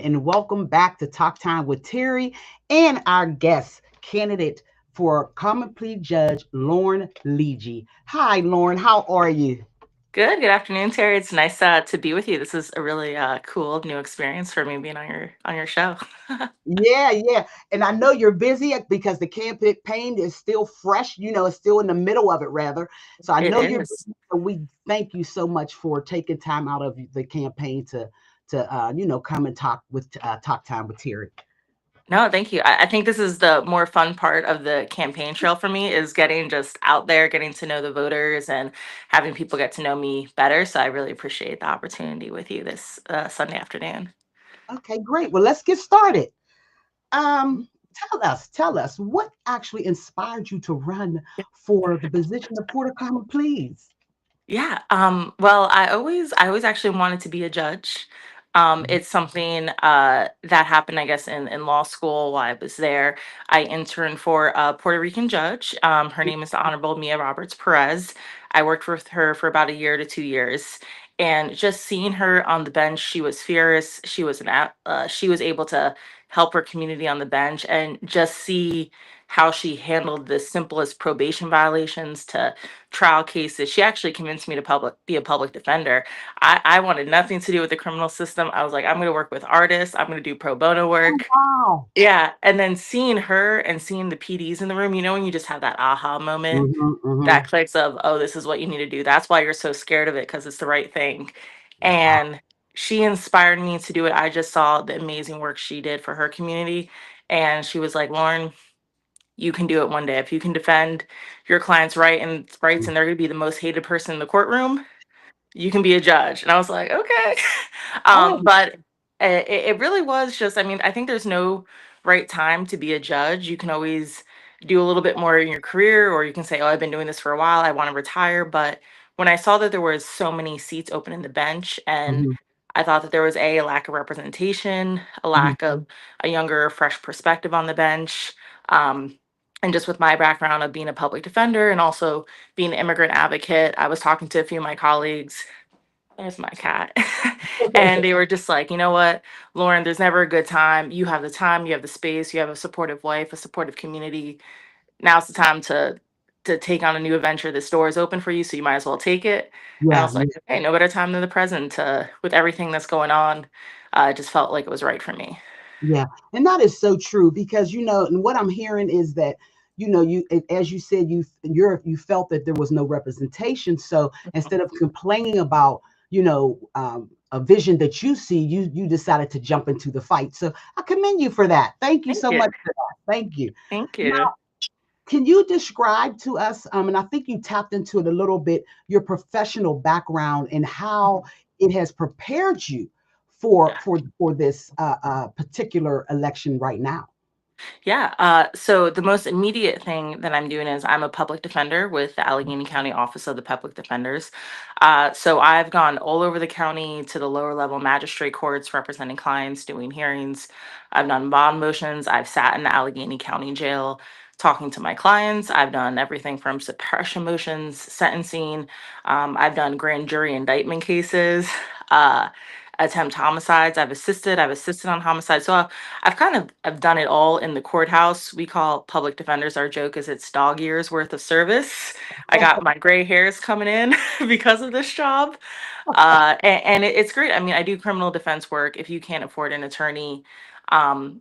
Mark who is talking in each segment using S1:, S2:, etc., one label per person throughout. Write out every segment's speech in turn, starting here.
S1: and welcome back to Talk Time with Terry and our guest candidate for Common Pleas Judge Lauren Leiggi. Hi, Lauren. How are you?
S2: Good. Good afternoon, Terry. It's nice to be with you. This is a really cool new experience for me being on your show.
S1: Yeah. And I know you're busy because the campaign is still fresh. It's still in the middle of it, rather. So I
S2: It
S1: know you're
S2: is.
S1: busy. So we thank you so much for taking time out of the campaign to come and talk with Talk Time with Terry.
S2: No, thank you. I think this is the more fun part of the campaign trail for me is getting just out there, getting to know the voters, and having people get to know me better. So I really appreciate the opportunity with you this Sunday afternoon.
S1: Okay, great. Well, let's get started. Um, tell us what actually inspired you to run for the position of Court of Common Pleas.
S2: Yeah. Well, I always actually wanted to be a judge.
S1: Mhm.
S2: It's something that happened, I guess, in law school while I was there. I interned for a Puerto Rican judge. Her name is the Honorable Mia Roberts Perez. I worked with her for about a year to 2 years, and just seeing her on the bench, she was fierce. She was able to help her community on the bench, and just see how she handled the simplest probation violations to trial cases. She actually convinced me to be a public defender. I wanted nothing to do with the criminal system. I was like, I'm going to work with artists. I'm going to do pro bono
S1: Oh,
S2: work.
S1: wow.
S2: Yeah. And then seeing her and seeing the PDs in the room, when you just have that aha moment,
S1: Hmm.
S2: that clicks of, oh, this is what you need to do. That's why you're so scared of it, because it's the right thing. And she inspired me to do it. I just saw the amazing work she did for her community. And she was like, Lauren, you can do it one day. If you can defend your client's rights, and they're going to be the most hated person in the courtroom, you can be a judge. And I was like, okay.
S1: Oh,
S2: But it really was just, I mean, I think there's no right time to be a judge. You can always do a little bit more in your career, or you can say, oh, I've been doing this for a while, I want to retire. But when I saw that there was so many seats open in the bench, and
S1: mhm,
S2: I thought that there was a lack of representation, a
S1: mhm.
S2: lack of a younger, fresh perspective on the bench. Um, and just with my background of being a public defender and also being an immigrant advocate, I was talking to a few of my colleagues. There's my cat. And they were just like, you know what, Lauren, there's never a good time. You have the time, you have the space, you have a supportive wife, a supportive community. Now's the time to take on a new adventure. This door is open for you, so you might as well take it. And I
S1: Yeah,
S2: was like, okay, no better time than the present. With everything that's going on, it just felt like it was right for me.
S1: yeah. And that is so true because and what I'm hearing is that as you said, you felt that there was no representation. So instead of complaining about a vision that you see, you decided to jump into the fight. So I commend you for that. Thank you
S2: Thank
S1: so
S2: you.
S1: much for that. Thank you.
S2: Thank
S1: Now,
S2: you.
S1: can you describe to us, and I think you tapped into it a little bit, your professional background and how it has prepared you for this particular election right now?
S2: Yeah. So the most immediate thing that I'm doing is I'm a public defender with the Allegheny County Office of the Public Defenders. So I've gone all over the county to the lower level magistrate courts representing clients, doing hearings. I've done bond motions. I've sat in the Allegheny County Jail talking to my clients. I've done everything from suppression motions, sentencing. I've done grand jury indictment cases. Uh, Attempt homicides. I've assisted on homicide. So I've kind of I've done it all in the courthouse. We call public defenders, our joke is it's dog years worth of service. I got my gray hairs coming in because of this job. It's great. I mean, I do criminal defense work. If you can't afford an attorney,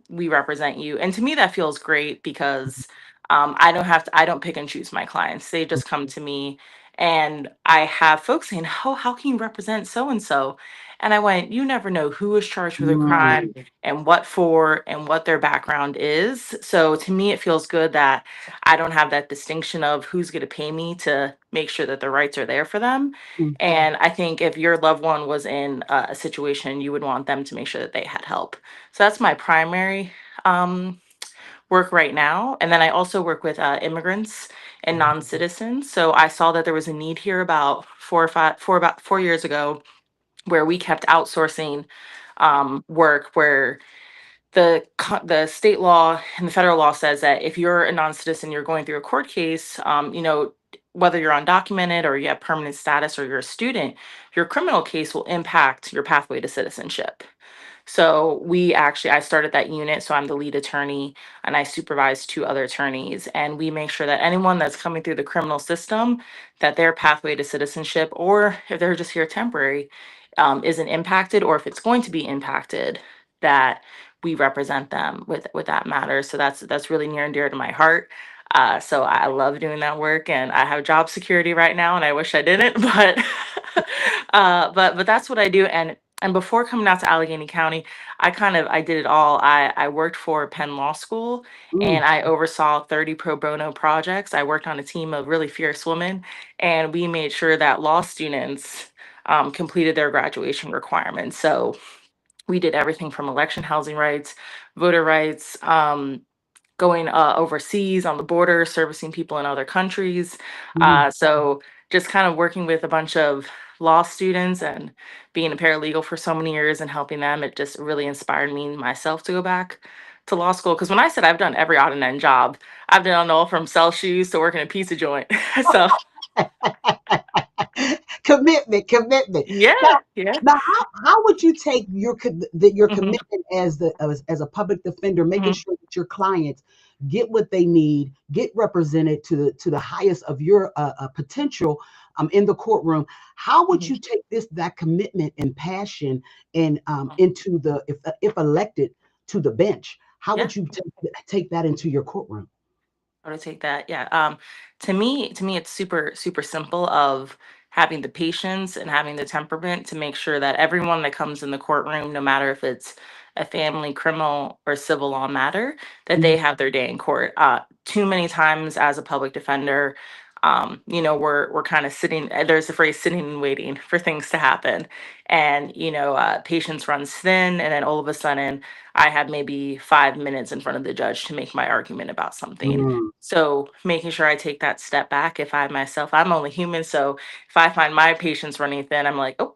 S2: we represent you. And to me, that feels great because I don't pick and choose my clients. They just come to me, and I have folks saying, "Oh, how can you represent so and so?" And I went, "You never know who is charged with a crime and what for and what their background is." So to me, it feels good that I don't have that distinction of who's going to pay me to make sure that the rights are there for them.
S1: Mhm.
S2: And I think if your loved one was in a situation, you would want them to make sure that they had help. So that's my primary work right now. And then I also work with immigrants and non-citizens. So I saw that there was a need here about about 4 years ago, where we kept outsourcing work, where the state law and the federal law says that if you're a non-citizen, you're going through a court case, whether you're undocumented or you have permanent status or you're a student, your criminal case will impact your pathway to citizenship. So I started that unit. So I'm the lead attorney and I supervise two other attorneys. And we make sure that anyone that's coming through the criminal system, that their pathway to citizenship, or if they're just here temporary, isn't impacted, or if it's going to be impacted, that we represent them with that matter. So that's really near and dear to my heart. So I love doing that work, and I have job security right now, and I wish I didn't, but but that's what I do. And before coming out to Allegheny County, I did it all. I worked for Penn Law School, and
S1: Mm,
S2: I oversaw 30 pro bono projects. I worked on a team of really fierce women, and we made sure that law students completed their graduation requirements. So we did everything from election housing rights, voter rights, going overseas on the border, servicing people in other countries.
S1: mm,
S2: So just kind of working with a bunch of law students and being a paralegal for so many years and helping them, it just really inspired me myself to go back to law school. Because when I said I've done every odd and end job, I've done all from sell shoes to working a pizza joint. So
S1: commitment.
S2: yeah,
S1: Now,
S2: yeah.
S1: how would you take your
S2: Hmm.
S1: commitment as a public defender, making
S2: Hmm.
S1: sure that your clients get what they need, get represented to the highest of your potential in the courtroom? How would
S2: Hmm.
S1: you take that commitment and passion and into the if elected to the bench? How
S2: Yeah.
S1: would you take that into your courtroom?
S2: How to take that? Yeah. To me, it's super, super simple of having the patience and having the temperament to make sure that everyone that comes in the courtroom, no matter if it's a family, criminal, or civil law matter, that they
S1: Mhm.
S2: have their day in court. Too many times as a public defender, we're kind of sitting. There's a phrase, sitting and waiting for things to happen, and patience runs thin, and then all of a sudden, I have maybe 5 minutes in front of the judge to make my argument about something.
S1: Mm,
S2: So making sure I take that step back. If I myself, I'm only human. So if I find my patience running thin, I'm like, oh,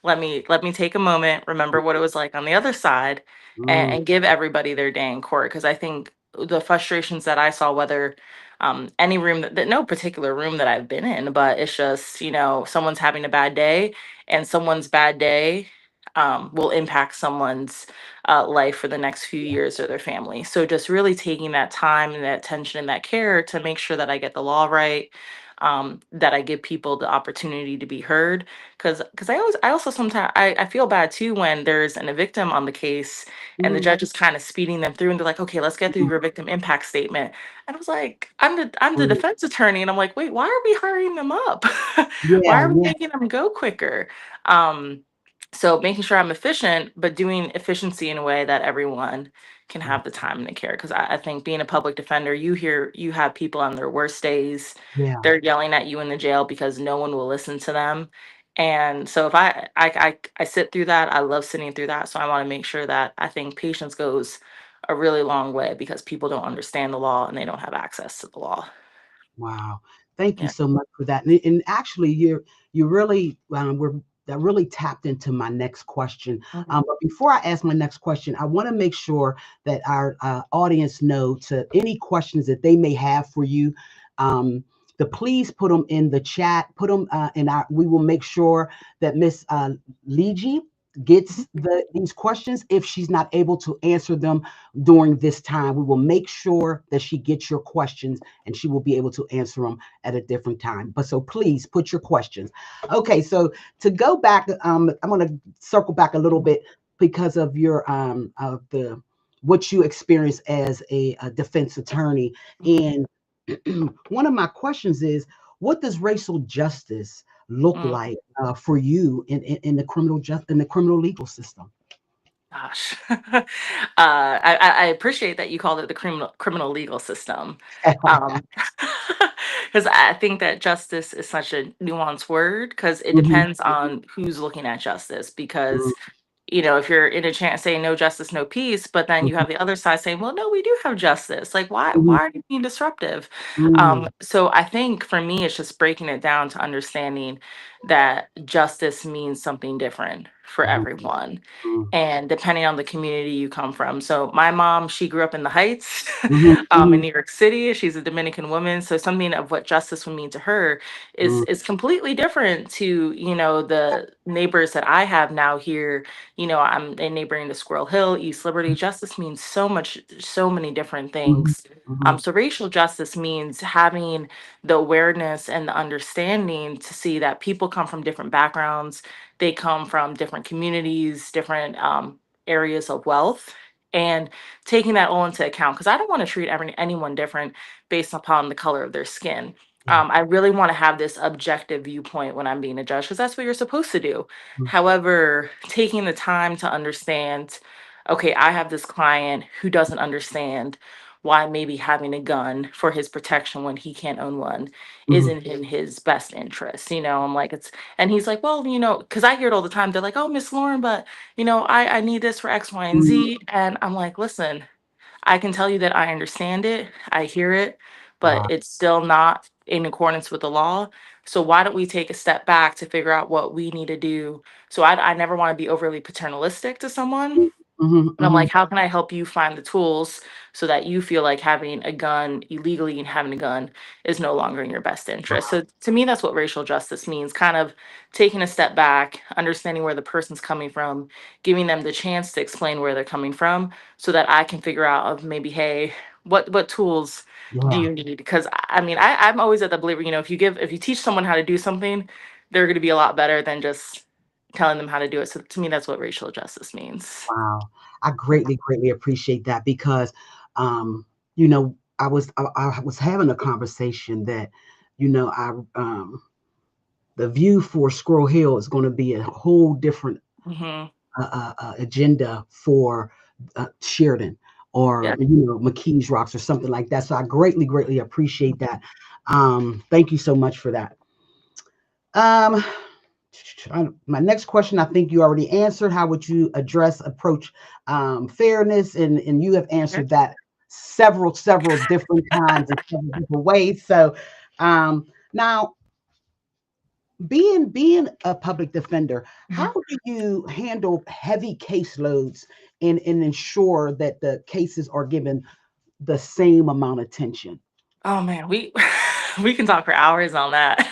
S2: let me take a moment, remember what it was like on the other side,
S1: mm,
S2: and give everybody their day in court. Because I think the frustrations that I saw, whether any room that no particular room that I've been in, but it's just, someone's having a bad day, and someone's bad day will impact someone's life for the next few years or their family. So just really taking that time and that attention and that care to make sure that I get the law right, that I give people the opportunity to be heard. Because I also sometimes I feel bad too when there's a victim on the case and the
S1: mm,
S2: judge is kind of speeding them through and they're like, okay, let's get through
S1: mm,
S2: your victim impact statement. And I was like, I'm the
S1: mm.
S2: defense attorney, and I'm like, wait, why are we hurrying them up? Why
S1: Yeah,
S2: are we
S1: yeah.
S2: making them go quicker? Um, so making sure I'm efficient, but doing efficiency in a way that everyone can
S1: Mm.
S2: have the time and the care. Because I think being a public defender, you have people on their worst days.
S1: Yeah.
S2: They're yelling at you in the jail because no one will listen to them. And so if I sit through that, I love sitting through that. So I want to make sure that I think patience goes a really long way because people don't understand the law and they don't have access to the law.
S1: Wow. Thank you
S2: Yeah.
S1: so much for that. And actually, you really we're that really tapped into my next question.
S2: Mhm.
S1: But before I ask my next question, I want to make sure that our audience know to any questions that they may have for you. Um, to please put them in the chat. Put them in our. We will make sure that Miss Leiggi gets these questions. If she's not able to answer them during this time, we will make sure that she gets your questions and she will be able to answer them at a different time. But so please put your questions. Okay, so to go back, I'm going to circle back a little bit because of your of the what you experienced as a defense attorney.
S2: Mhm.
S1: And one of my questions is, what does racial justice look
S2: Mm.
S1: like for you in the in the criminal legal system?
S2: Gosh, I appreciate that you called it the criminal legal system, because I think that justice is such a nuanced word because it
S1: Mhm,
S2: depends on who's looking at justice.
S1: mhm,
S2: Because if you're in a chant saying no justice, no peace, but then you
S1: mhm,
S2: have the other side saying, well, no, we do have justice. Like, why
S1: mhm,
S2: are you being disruptive?
S1: mhm,
S2: So I think for me, it's just breaking it down to understanding that justice means something different for
S1: Mhm.
S2: everyone.
S1: Mhm.
S2: And depending on the community you come from. So my mom, she grew up in the Heights,
S1: Mhm.
S2: in
S1: Mhm.
S2: New York City. She's a Dominican woman. So something of what justice would mean to her
S1: Mhm.
S2: is completely different to, the neighbors that I have now here. I'm a neighboring to Squirrel Hill, East Liberty. Justice means so much, so many different
S1: Mhm.
S2: things.
S1: Mhm.
S2: So racial justice means having the awareness and the understanding to see that people come from different backgrounds, they come from different communities, different areas of wealth, and taking that all into account. Because I don't want to treat anyone different based upon the color of their skin.
S1: Yeah.
S2: I really want to have this objective viewpoint when I'm being a judge, because that's what you're supposed to do.
S1: Mhm.
S2: However, taking the time to understand, okay, I have this client who doesn't understand why maybe having a gun for his protection when he can't own one
S1: Mhm.
S2: isn't in his best interest. I'm like, and he's like, well, because I hear it all the time. They're like, oh, Miss Lauren, but I need this for X, Y, and
S1: Mhm.
S2: Z. And I'm like, listen, I can tell you that I understand it, I hear it, but
S1: Wow.
S2: it's still not in accordance with the law. So why don't we take a step back to figure out what we need to do? So I never want to be overly paternalistic to someone.
S1: Mhm.
S2: And I'm
S1: Mhm.
S2: like, how can I help you find the tools so that you feel like having a gun illegally and having a gun is no longer in your best interest? So to me, that's what racial justice means, kind of taking a step back, understanding where the person's coming from, giving them the chance to explain where they're coming from so that I can figure out of maybe, hey, what tools do
S1: Yeah.
S2: you need? Because I'm always at the believer, if you teach someone how to do something, they're going to be a lot better than just telling them how to do it. So to me, that's what racial justice means.
S1: Wow. I greatly, greatly appreciate that because, you know, I was having a conversation that, I the view for Squirrel Hill is going to be a whole different
S2: Hmm.
S1: agenda for Sheridan or
S2: Yeah.
S1: McKees Rocks or something like that. So I greatly, greatly appreciate that. Thank you so much for that. Um, my next question, I think you already answered. How would you approach fairness? And you have
S2: Okay.
S1: answered that several different times in several different ways. So now, being a public defender, how
S2: Mhm.
S1: do you handle heavy caseloads and ensure that the cases are given the same amount of attention?
S2: Oh man, we we can talk for hours on that.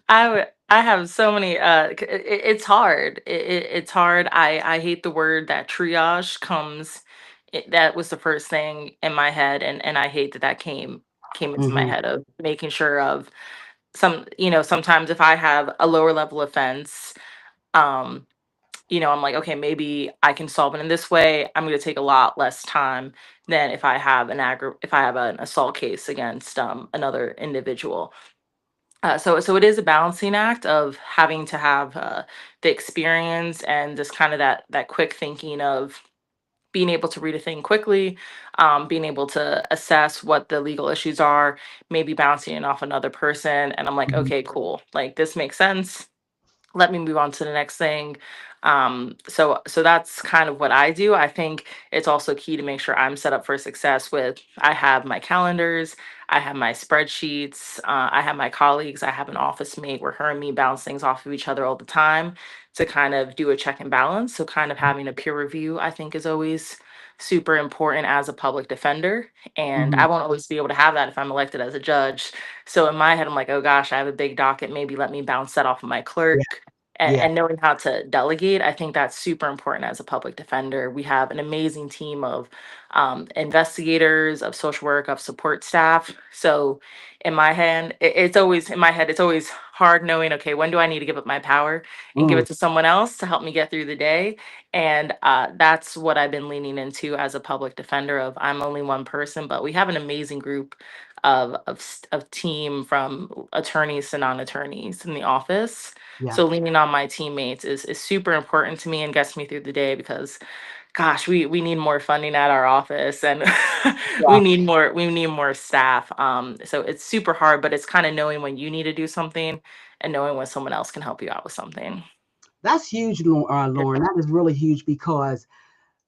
S2: I have so many it's hard. It's hard. I hate the word that triage comes that was the first thing in my head, and I hate that that came into my
S1: Hmm.
S2: head of making sure of sometimes if I have a lower level offense, um I'm like, okay, maybe I can solve it in this way. I'm going to take a lot less time than if I have if I have an assault case against another individual. So it is a balancing act of having to have the experience and just kind of that quick thinking of being able to read a thing quickly, being able to assess what the legal issues are, maybe bouncing it off another person, and I'm like,
S1: Hmm.
S2: okay, cool, like this makes sense, let me move on to the next thing. So that's kind of what I do. I think it's also key to make sure I'm set up for success with I have my calendars, I have my spreadsheets, I have my colleagues, I have an office mate where her and me bounce things off of each other all the time to kind of do a check and balance. So kind of having a peer review I think is always super important as a public defender. And
S1: Hmm.
S2: I won't always be able to have that if I'm elected as a judge. So in my head, I'm like, oh gosh, I have a big docket. Maybe let me bounce that off of my
S1: Yeah.
S2: clerk.
S1: Yeah.
S2: And knowing how to delegate, I think that's super important as a public defender. We have an amazing team of investigators, of social work, of support staff. So in my head, it's always hard knowing, okay, when do I need to give up my power and give
S1: Mm.
S2: it to someone else to help me get through the day? And that's what I've been leaning into as a public defender of I'm only one person, but we have an amazing group of team from attorneys to non-attorneys in the office.
S1: Yeah.
S2: So leaning on my teammates is super important to me and gets me through the day because gosh, we need more funding at our office and
S1: Yeah.
S2: we need more staff. So it's super hard, but it's kind of knowing when you need to do something and knowing when someone else can help you out with something.
S1: That's huge,
S2: Yeah.
S1: Lauren. That is really huge because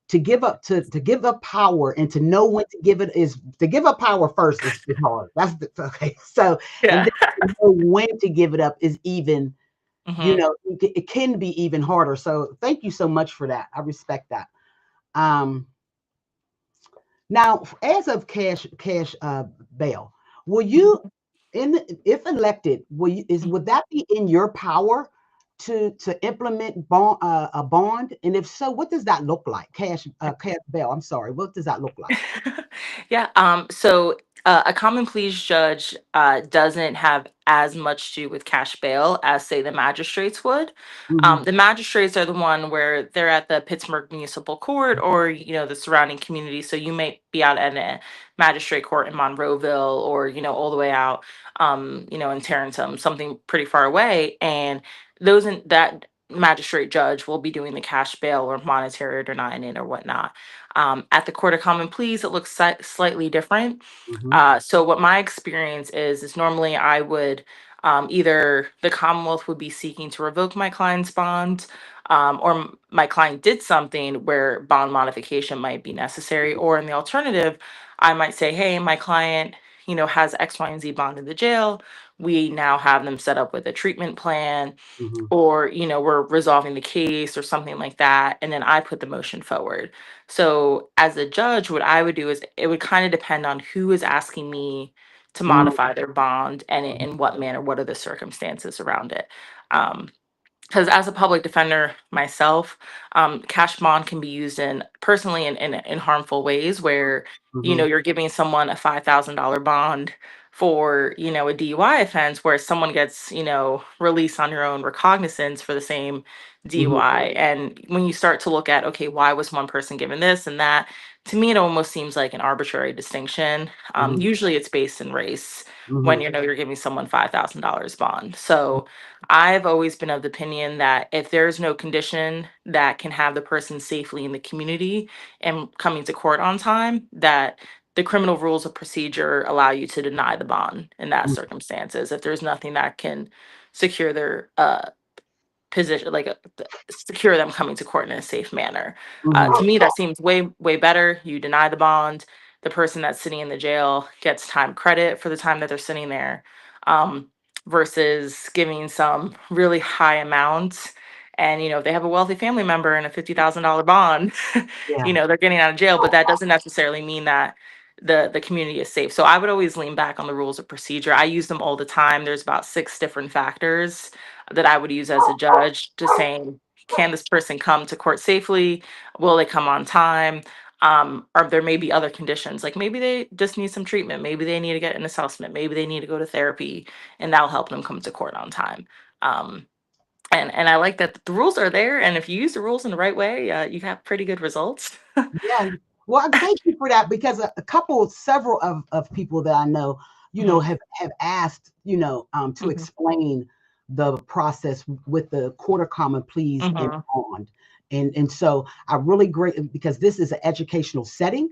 S1: to give up power and to know when to give it is to give up power first is hard. Okay. So and
S2: Yeah.
S1: then to know when to give it up is even you
S2: Hmm.
S1: know, it can be even harder. So thank you so much for that. I respect that. Um, Now, as of cash bail, will you, in if elected, would that be in your power to implement a bond? And if so, what does that look like? Cash bail. I'm sorry. What does that look like?
S2: Yeah. So a common pleas judge doesn't have as much to do with cash bail as, say, the magistrates would.
S1: Hmm.
S2: The magistrates are the one where they're at the Pittsburgh Municipal Court or the surrounding community. So you may be out at a magistrate court in Monroeville or all the way out, in Tarentum, something pretty far away, and that magistrate judge will be doing the cash bail or monetary denying it or whatnot. At the Court of Common Pleas, it looks slightly different.
S1: Hmm.
S2: So what my experience is normally I would either the Commonwealth would be seeking to revoke my client's bond, or my client did something where bond modification might be necessary, or in the alternative, I might say, hey, my client, has X, Y, and Z bond in the jail. We now have them set up with a treatment plan,
S1: Hmm.
S2: or we're resolving the case or something like that, and then I put the motion forward. So as a judge, what I would do is it would kind of depend on who is asking me to modify their bond and in what manner, what are the circumstances around it. um, because as a public defender myself, cash bond can be used in personally in harmful ways where
S1: Hmm.
S2: you're giving someone a $5,000 bond for a DUI offense, where someone gets released on your own recognizance for the same
S1: Hmm.
S2: DUI. And when you start to look at, okay, why was one person given this and that, to me it almost seems like an arbitrary distinction.
S1: Hmm.
S2: Usually it's based in race when
S1: Hmm.
S2: you're giving someone $5,000 bond. So I've always been of the opinion that if there's no condition that can have the person safely in the community and coming to court on time, that the criminal rules of procedure allow you to deny the bond in that circumstances if there's nothing that can secure their position, like secure them coming to court in a safe manner. To
S1: Hmm.
S2: me, that seems way better. You deny the bond, the person that's sitting in the jail gets time credit for the time that they're sitting there, um, versus giving some really high amounts. And if they have a wealthy family member and a $50,000 bond,
S1: Yeah.
S2: they're getting out of jail. But that doesn't necessarily mean that the community is safe. So I would always lean back on the rules of procedure. I use them all the time. There's about 6 different factors that I would use as a judge to saying, can this person come to court safely? Will they come on time? Or there may be other conditions, like maybe they just need some treatment, maybe they need to get an assessment, maybe they need to go to therapy, and that'll help them come to court on time. Um, and I like that the rules are there, and if you use the rules in the right way, you have pretty good results.
S1: Yeah. Well, thank you for that because several of people that I know,
S2: Hmm.
S1: have asked, to
S2: Hmm.
S1: explain the process with the Court of Common Pleas and
S2: Hmm.
S1: bond. And so I really great because this is an educational setting,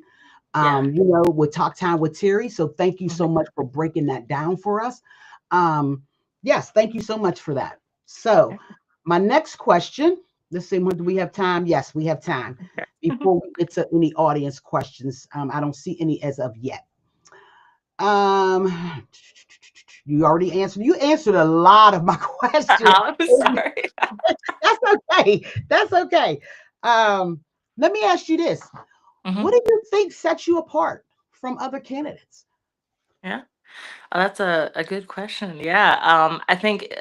S2: Yeah.
S1: with Talk Time with Terri. So thank you so
S2: Hmm.
S1: much for breaking that down for us. Um, yes, thank you so much for that. So my next question, let's see, when do we have time? Yes, we have time.
S2: Okay.
S1: Before we get to any audience questions, I don't see any as of yet. Um, you already answered. You answered a lot of my questions.
S2: I'm sorry.
S1: That's okay. That's okay. Um, Let me ask you this: what
S2: Hmm.
S1: do you think sets you apart from other candidates?
S2: Yeah. Oh, that's a good question. Yeah. I think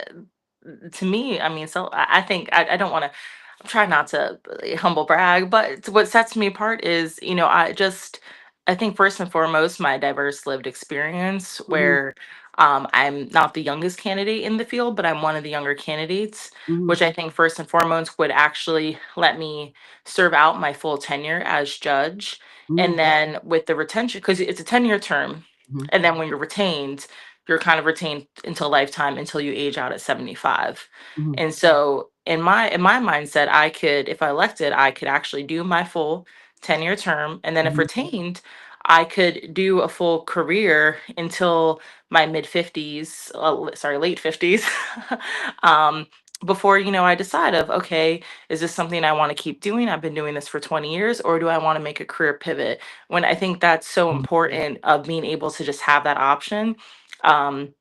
S2: to me, I mean, so I think I don't want to try not to humble brag, but what sets me apart is, I think first and foremost, my diverse lived experience
S1: Hmm.
S2: where I'm not the youngest candidate in the field, but I'm one of the younger candidates,
S1: Hmm.
S2: which I think first and foremost would actually let me serve out my full tenure as judge. And
S1: Hmm.
S2: then with the retention, because it's a 10-year term,
S1: Hmm.
S2: and then when you're retained, you're kind of retained until lifetime until you age out at 75.
S1: Hmm.
S2: And so in my mindset, I could, if I elected, I could actually do my full 10-year term. And then if
S1: Hmm.
S2: retained, I could do a full career until my mid 50s, sorry, late 50s. um, before, I decide of, okay, is this something I want to keep doing? I've been doing this for 20 years, or do I want to make a career pivot? When I think that's so important of being able to just have that option. Um,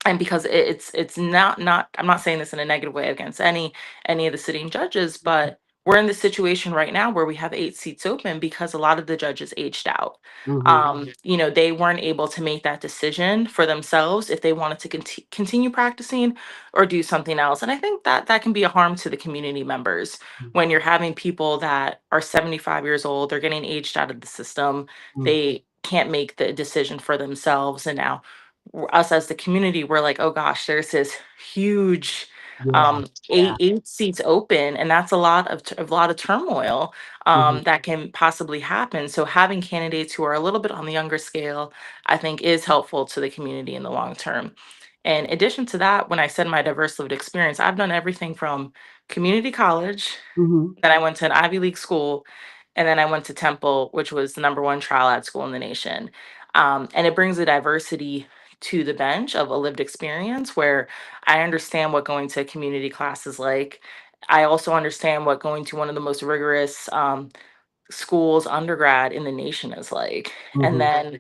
S2: and because it's not I'm not saying this in a negative way against any of the sitting judges, but we're in the situation right now where we have 8 seats open because a lot of the judges aged out.
S1: Mm-hmm.
S2: They weren't able to make that decision for themselves if they wanted to continue practicing or do something else. And I think that that can be a harm to the community members when you're having people that are 75 years old, they're getting aged out of the system, they can't make the decision for themselves, and now us as the community, we're like, oh gosh, there's this huge
S1: Yeah. Yeah.
S2: eight seats open, and that's a lot of a lot of turmoil
S1: Mm-hmm.
S2: that can possibly happen. So having candidates who are a little bit on the younger scale, I think, is helpful to the community in the long term. In addition to that, when I said my diverse lived experience, I've done everything from community college,
S1: Mm-hmm.
S2: then I went to an Ivy League school, and then I went to Temple, which was the number one trial ad school in the nation. And it brings a diversity to the bench of a lived experience where I understand what going to community class is like. I also understand what going to one of the most rigorous schools undergrad in the nation is like, and
S1: Mm-hmm.
S2: then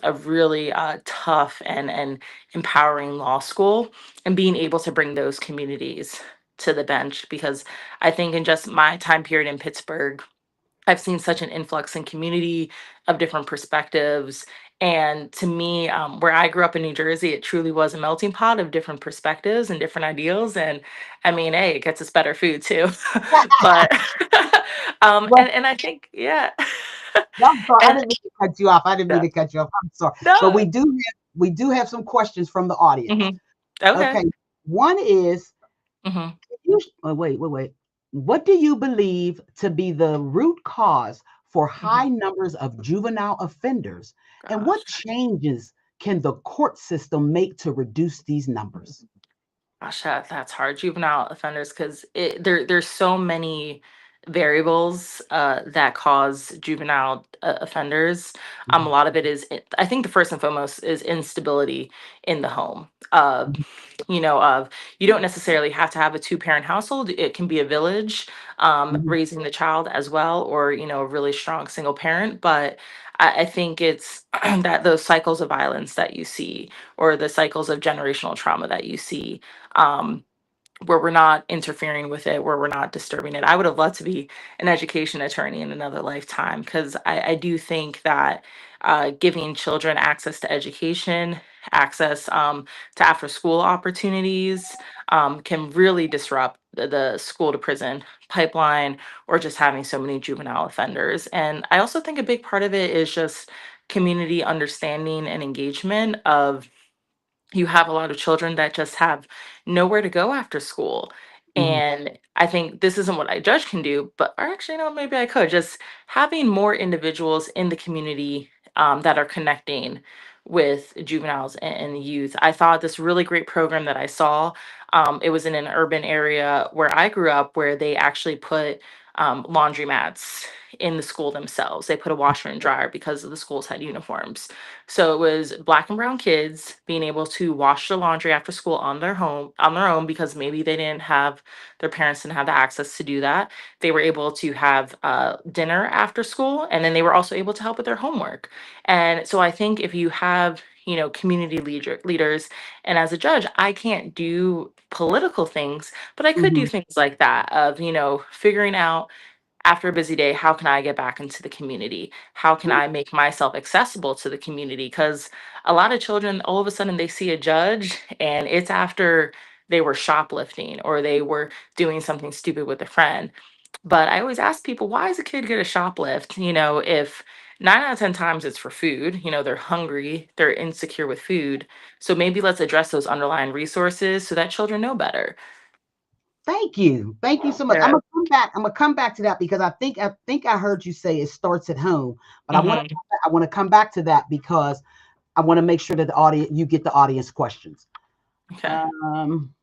S2: a really tough and empowering law school, and being able to bring those communities to the bench, because I think in just my time period in Pittsburgh, I've seen such an influx in community of different perspectives. And to me, where I grew up in New Jersey, it truly was a melting pot of different perspectives and different ideals. And I mean, hey, it gets us better food too. But
S1: Well,
S2: and I think, yeah.
S1: I'm sorry. I
S2: And
S1: didn't mean to cut you off. I didn't mean
S2: yeah.
S1: to cut you off. I'm sorry. But
S2: No.
S1: we do have some questions from the audience.
S2: Hmm. Okay.
S1: Okay. One is,
S2: Hmm.
S1: wait. What do you believe to be the root cause for
S2: Hmm.
S1: high numbers of juvenile offenders? And what
S2: Gosh.
S1: changes can the court system make to reduce these numbers?
S2: Gosh, that's hard. Juvenile offenders, because there's so many variables that cause juvenile offenders. A
S1: Mhm,
S2: lot of it is, I think the first and foremost is instability in the home.
S1: mhm,
S2: Of you don't necessarily have to have a two-parent household. It can be a village
S1: mhm,
S2: raising the child as well, or a really strong single parent. But I think it's that those cycles of violence that you see, or the cycles of generational trauma that you see, um, where we're not interfering with it, where we're not disturbing it. I would have loved to be an education attorney in another lifetime, because I do think that giving children access to education, access to after school opportunities, can really disrupt the school to prison pipeline, or just having so many juvenile offenders. And I also think a big part of it is just community understanding and engagement of, you have a lot of children that just have nowhere to go after school.
S1: mhm,
S2: And I think this isn't what I judge can do, but, or actually, no, maybe I could. Just having more individuals in the community that are connecting with juveniles and the youth. I thought this really great program that I saw. It was in an urban area where I grew up, where they actually put laundromats in the school themselves. They put a washer and dryer because the schools had uniforms. So it was black and brown kids being able to wash the laundry after school on their own, because maybe they didn't have, their parents didn't have the access to do that. They were able to have dinner after school, and then they were also able to help with their homework. And so I think if you have, community leaders, and as a judge, I can't do political things, but I could do
S1: mhm,
S2: things like that of, figuring out, after a busy day, how can I get back into the community? How can I make myself accessible to the community? Because a lot of children, all of a sudden, they see a judge, and it's after they were shoplifting or they were doing something stupid with a friend. But I always ask people, why does a kid get a shoplift? If 9 out of 10 times it's for food, they're hungry, they're insecure with food. So maybe let's address those underlying resources so that children know better.
S1: Thank you. Thank you so much. I'm
S2: Yeah.
S1: gonna come back. I'm gonna come back to that because I think I heard you say it starts at home, but
S2: Hmm.
S1: I want to come back to that because I want to make sure that the audience you get the audience questions.
S2: Okay.
S1: Um,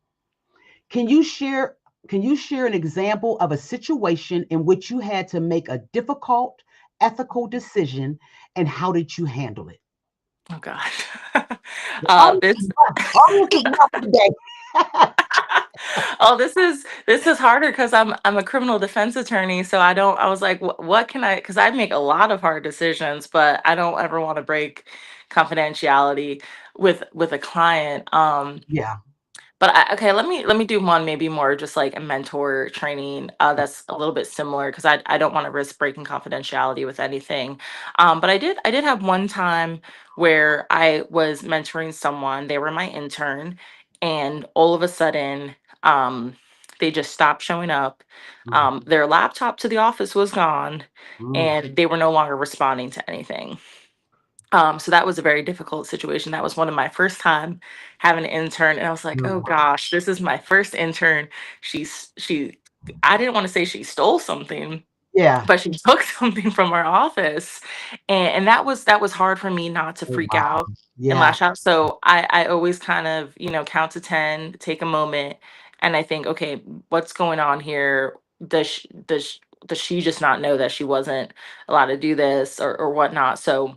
S1: can you share can you share an example of a situation in which you had to make a difficult ethical decision and how did you handle it?
S2: Oh gosh.
S1: The audience
S2: This
S1: is rough. Audience is rough today.
S2: oh, this is harder because I'm a criminal defense attorney, so I was like, what can I, because I make a lot of hard decisions, but I don't ever want to break confidentiality with a client.
S1: Yeah.
S2: But okay, let me do one maybe more just like a mentor training that's a little bit similar because I don't want to risk breaking confidentiality with anything. But I did have one time where I was mentoring someone. They were my intern, and all of a sudden, they just stopped showing up.
S1: Mm,
S2: Their laptop to the office was gone,
S1: mm,
S2: and they were no longer responding to anything. So that was a very difficult situation. That was one of my first time having an intern, and I was like, "Oh
S1: mm.
S2: gosh, this is my first intern." She I didn't want to say she stole something,
S1: Yeah.
S2: but she took something from our office, and that was hard for me not to
S1: Oh,
S2: freak
S1: wow.
S2: out and
S1: Yeah.
S2: lash out. So I always kind of count to 10, take a moment, and I think, okay, what's going on here? Does she just not know that she wasn't allowed to do this or whatnot? So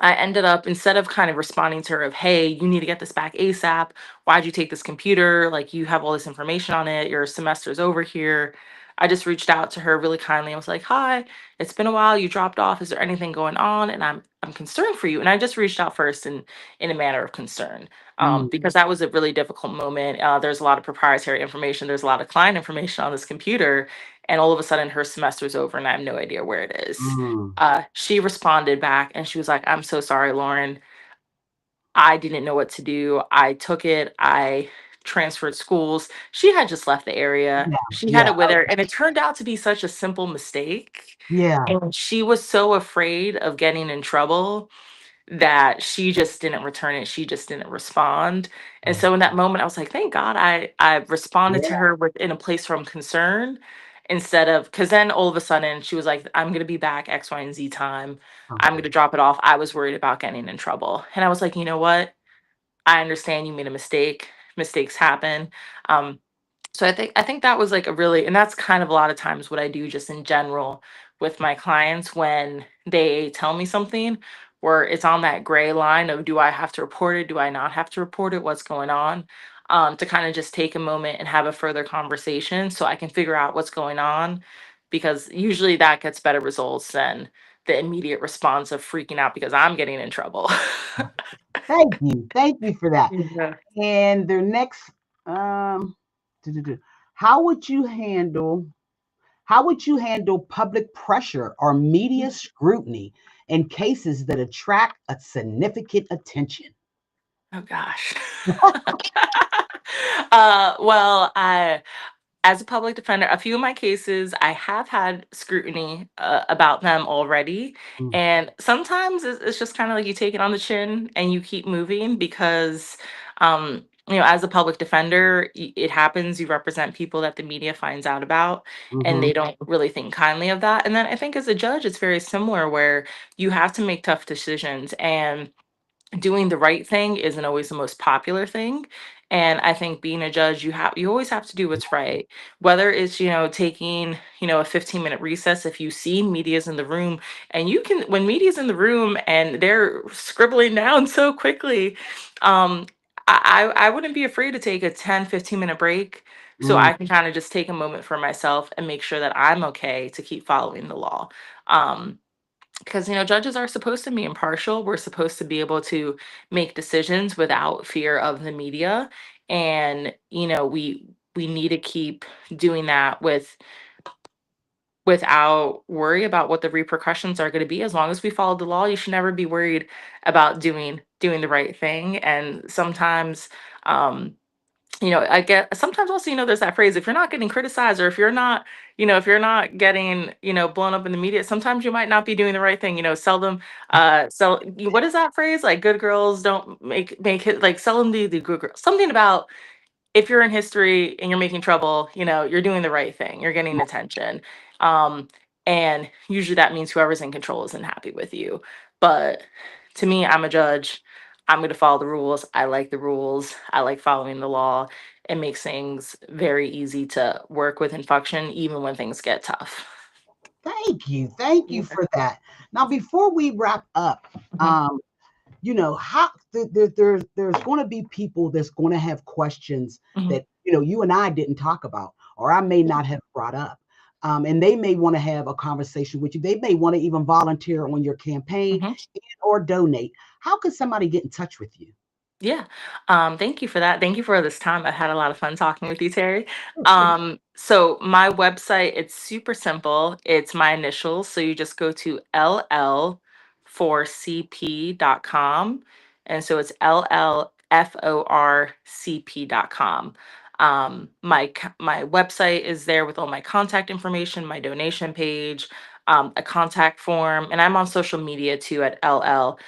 S2: I ended up, instead of kind of responding to her of, hey, you need to get this back ASAP. Why'd you take this computer? Like, you have all this information on it. Your semester's over here. I just reached out to her really kindly. I was like, hi, it's been a while. You dropped off. Is there anything going on? And I'm concerned for you. And I just reached out first in a manner of concern.
S1: Mm,
S2: Because that was a really difficult moment. There's a lot of proprietary information. There's a lot of client information on this computer. And all of a sudden her semester's over and I have no idea where it is.
S1: mm.
S2: She responded back and she was like, I'm so sorry, Lauren. I didn't know what to do. I took it. I transferred schools. She had just left the area.
S1: Yeah.
S2: She had
S1: Yeah.
S2: it with her. And it turned out to be such a simple mistake.
S1: Yeah.
S2: And she was so afraid of getting in trouble that she just didn't return it. She just didn't respond. And
S1: Mm,
S2: so in that moment, I was like, thank God I responded to
S1: yeah.
S2: her in a place from concern instead of, because then all of a sudden she was like, I'm going to be back X, Y, and Z time. I'm
S1: Okay.
S2: going to drop it off. I was worried about getting in trouble. And I was like, you know what? I understand you made a mistake. Mistakes happen. Um, so I think that was like a really, and that's kind of a lot of times what I do just in general with my clients when they tell me something where it's on that gray line of, do I have to report it? Do I not have to report it? What's going on? To kind of just take a moment and have a further conversation so I can figure out what's going on, because usually that gets better results than the immediate response of freaking out because I'm getting in trouble.
S1: Thank you. Thank you for that.
S2: Yeah.
S1: And the next, um, how would you handle public pressure or media scrutiny in cases that attract a significant attention?
S2: Oh gosh. Well, as a public defender, a few of my cases, I have had scrutiny about them already.
S1: Mm,
S2: And sometimes it's just kind of like you take it on the chin and you keep moving because, as a public defender, it happens. You represent people that the media finds out about and
S1: mhm,
S2: they don't really think kindly of that. And then I think as a judge, it's very similar where you have to make tough decisions. And doing the right thing isn't always the most popular thing. And I think being a judge, you always have to do what's right, whether it's taking a 15-minute recess if you see media's in the room. And you can, when media's in the room and they're scribbling down so quickly, um I wouldn't be afraid to take a 10-15 minute break so
S1: mm.
S2: I can kind of just take a moment for myself and make sure that I'm okay to keep following the law. um because judges are supposed to be impartial. We're supposed to be able to make decisions without fear of the media, and we need to keep doing that without worry about what the repercussions are going to be. As long as we follow the law, you should never be worried about doing the right thing. And sometimes, um I get sometimes also, there's that phrase, if you're not getting criticized or if you're not getting, blown up in the media, sometimes you might not be doing the right thing. Seldom, what is that phrase? Like, good girls don't make it, like, seldom do the good girls. Something about, if you're in history and you're making trouble, you're doing the right thing. You're getting attention. Um, and usually that means whoever's in control isn't happy with you. But to me, I'm a judge. I'm going to follow the rules. I like the rules. I like following the law. It makes things very easy to work with and function, even when things get tough.
S1: Thank you. Thank you
S2: Yeah.
S1: for that. Now, before we wrap up,
S2: Mhm.
S1: how there's going to be people that's going to have questions
S2: Mhm.
S1: that you and I didn't talk about, or I may not have brought up. and they may want to have a conversation with you. They may want to even volunteer on your campaign
S2: Mhm.
S1: or donate. How could somebody get in touch with you?
S2: Yeah. Thank you for that. Thank you for this time. I've had a lot of fun talking with you, Terry.
S1: Oh, sure.
S2: So my website, it's super simple. It's my initials. So you just go to ll4cp.com. And so it's llforcp.com. My website is there with all my contact information, my donation page, a contact form, and I'm on social media too at llforcp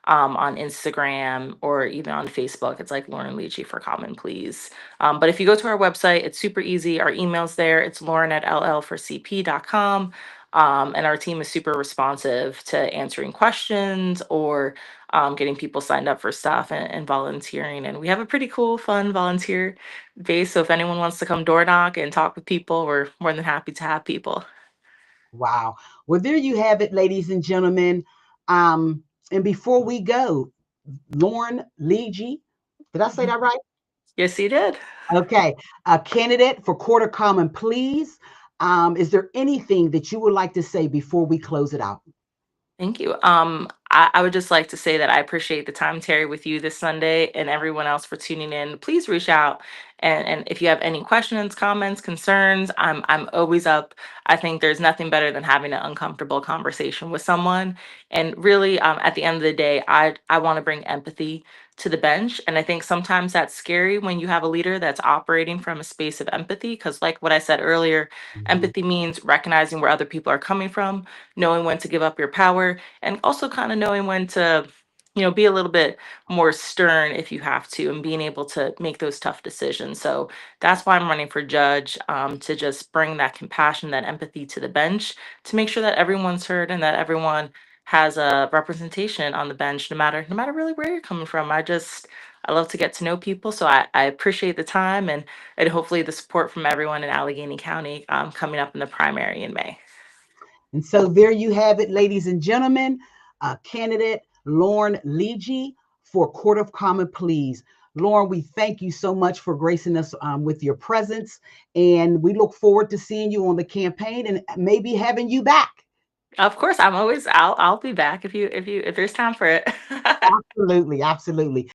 S2: on Instagram or even on Facebook. It's like Lauren Leiggi for Common Pleas. But if you go to our website, it's super easy. Our email's there. It's Lauren at ll4cp.com. And our team is super responsive to answering questions or getting people signed up for stuff and volunteering. And we have a pretty cool, fun volunteer base. So if anyone wants to come door knock and talk with people, we're more than happy to have people.
S1: Wow. Well, there you have it, ladies and gentlemen. And before we go, Lauren Leiggi, did I say
S2: Mhm.
S1: that right?
S2: Yes, you did.
S1: Okay, a candidate for Court of Common Pleas. Is there anything that you would like to say before we close it out?
S2: Thank you. I would just like to say that I appreciate the time, Terry, with you this Sunday and everyone else for tuning in. Please reach out. And if you have any questions, comments, concerns, I'm always up. I think there's nothing better than having an uncomfortable conversation with someone. And really, at the end of the day, I want to bring empathy to the bench. And I think sometimes that's scary when you have a leader that's operating from a space of empathy. Because, like what I said earlier,
S1: Mhm.
S2: empathy means recognizing where other people are coming from, knowing when to give up your power, and also kind of knowing when to, be a little bit more stern if you have to, and being able to make those tough decisions. So that's why I'm running for judge, to just bring that compassion, that empathy to the bench, to make sure that everyone's heard and that everyone has a representation on the bench, no matter really where you're coming from. I love to get to know people, so I appreciate the time and hopefully the support from everyone in Allegheny County, coming up in the primary in May.
S1: And so there you have it, ladies and gentlemen. Candidate Lauren Leiggi for Court of Common Pleas. Lauren, we thank you so much for gracing us with your presence, and we look forward to seeing you on the campaign and maybe having you back.
S2: Of course, I'll be back if there's time for it.
S1: Absolutely, absolutely.